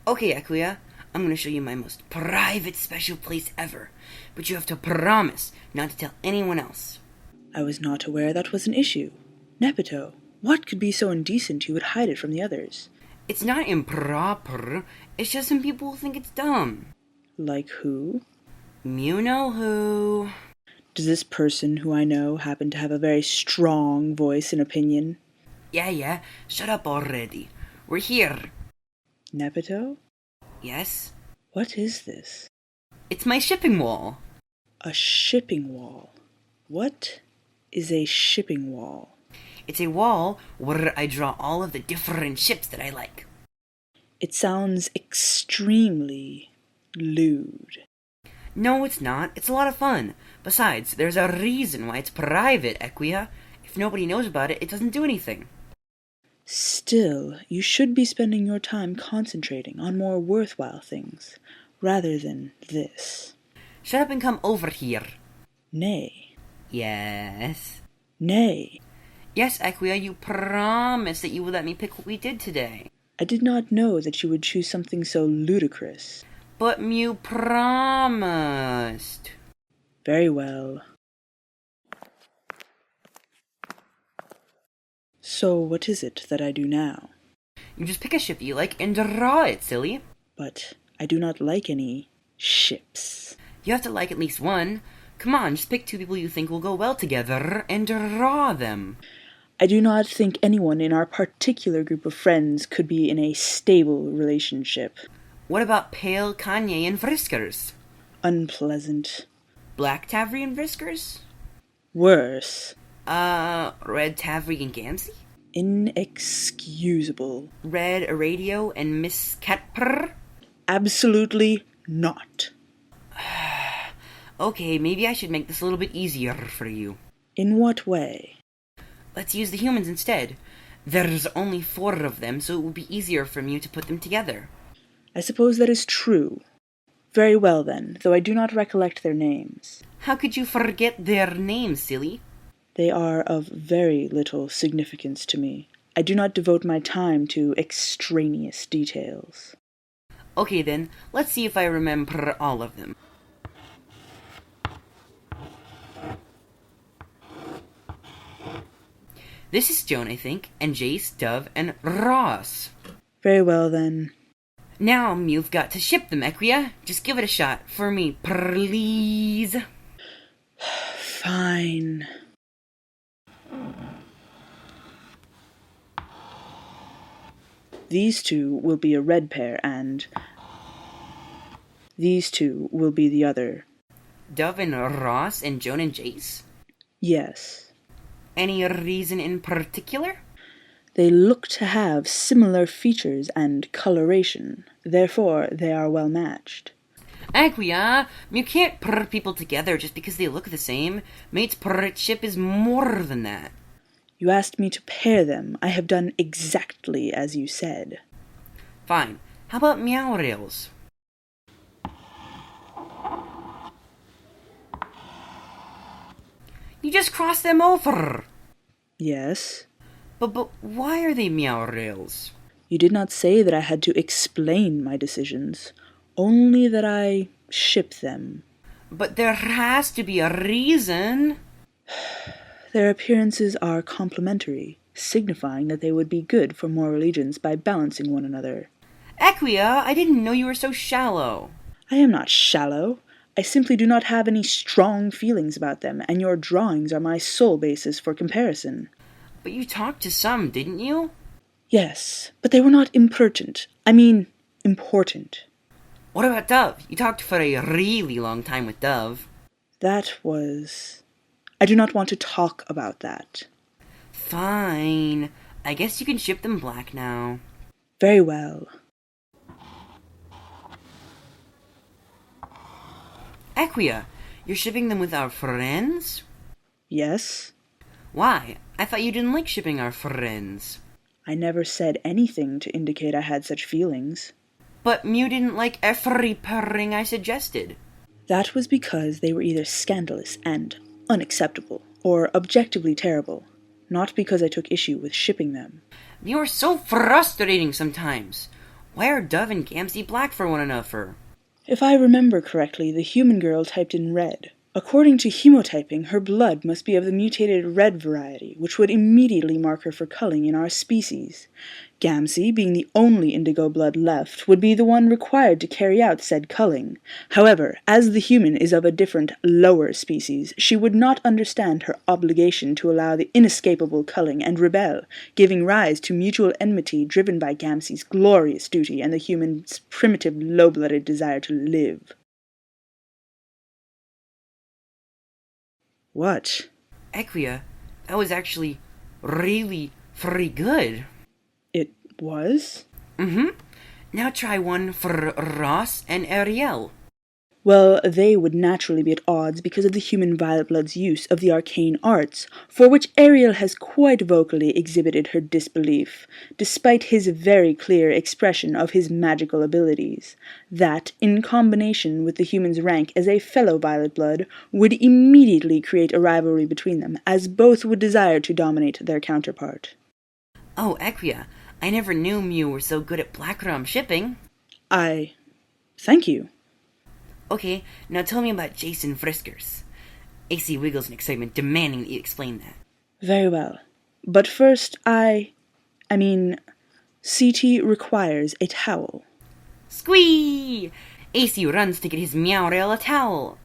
Okay, Equia, I'm going to show you my most private special place ever, but you have to promise not to tell anyone else. I was not aware that was an issue. Nepito, what could be so indecent you would hide it from the others? It's not improper, it's just some people think it's dumb. Like who? You know who. Does this person who I know happen to have a very strong voice and opinion? Yeah, shut up already. We're here. Nepito? Yes? What is this? It's my shipping wall. A shipping wall. What is a shipping wall? It's a wall where I draw all of the different ships that I like. It sounds extremely lewd. No, it's not. It's a lot of fun. Besides, there's a reason why it's private, Equia. If nobody knows about it, it doesn't do anything. Still, you should be spending your time concentrating on more worthwhile things, rather than this. Shut up and come over here. Nay. Yes? Nay. Yes, Equia, you promised that you would let me pick what we did today. I did not know that you would choose something so ludicrous. But you promised. Very well. So what is it that I do now? You just pick a ship you like and draw it, silly. But I do not like any ships. You have to like at least one. Come on, just pick two people you think will go well together and draw them. I do not think anyone in our particular group of friends could be in a stable relationship. What about Pale, Kanye, and Friskers? Unpleasant. Black Tavry and Friskers? Worse. Red Tavry and Gansey? Inexcusable. Red Radio and Miss Catper? Absolutely not. Okay, maybe I should make this a little bit easier for you. In what way? Let's use the humans instead. There's only 4 of them, so it will be easier for me to put them together. I suppose that is true. Very well then, though I do not recollect their names. How could you forget their names, silly? They are of very little significance to me. I do not devote my time to extraneous details. Okay then, let's see if I remember all of them. This is Joan, I think, and Jace, Dove, and Ross. Very well then. Now you've got to ship them, Equia. Just give it a shot for me, please. Fine. These 2 will be a red pair, and these 2 will be the other. Dove and Ross and Joan and Jace? Yes. Any reason in particular? They look to have similar features and coloration, therefore they are well matched. Equia, you can't put people together just because they look the same. Mate's pirate ship is more than that. You asked me to pair them. I have done exactly as you said. Fine. How about Meowrails? You just crossed them over. Yes? But why are they Meowrails? You did not say that I had to explain my decisions, only that I ship them. But there has to be a reason. Their appearances are complementary, signifying that they would be good for more religions by balancing one another. Equia, I didn't know you were so shallow. I am not shallow. I simply do not have any strong feelings about them, and your drawings are my sole basis for comparison. But you talked to some, didn't you? Yes, but they were not impertinent. I mean, important. What about Dove? You talked for a really long time with Dove. That was... I do not want to talk about that. Fine. I guess you can ship them black now. Very well. Equia, you're shipping them with our friends? Yes? Why? I thought you didn't like shipping our friends. I never said anything to indicate I had such feelings. But you didn't like every pairing I suggested. That was because they were either scandalous and unacceptable, or objectively terrible, not because I took issue with shipping them. You're so frustrating sometimes. Why are Dove and Gamsey black for one another? If I remember correctly, the human girl typed in red. According to hemotyping, her blood must be of the mutated red variety, which would immediately mark her for culling in our species. Gamsey, being the only indigo blood left, would be the one required to carry out said culling. However, as the human is of a different, lower species, she would not understand her obligation to allow the inescapable culling and rebel, giving rise to mutual enmity driven by Gamsey's glorious duty and the human's primitive, low-blooded desire to live. What? Equia, that was actually really very good. It was? Mm-hmm. Now try one for Ross and Ariel. Well, they would naturally be at odds because of the human violet blood's use of the arcane arts, for which Ariel has quite vocally exhibited her disbelief, despite his very clear expression of his magical abilities. That, in combination with the human's rank as a fellow violet blood, would immediately create a rivalry between them, as both would desire to dominate their counterpart. Oh, Equia, I never knew Mew were so good at blackrum shipping. Thank you. Okay, now tell me about Jason Friskers. AC wiggles in excitement, demanding that you explain that. Very well. But first, CT requires a towel. Squee! AC runs to get his Meowrail a towel.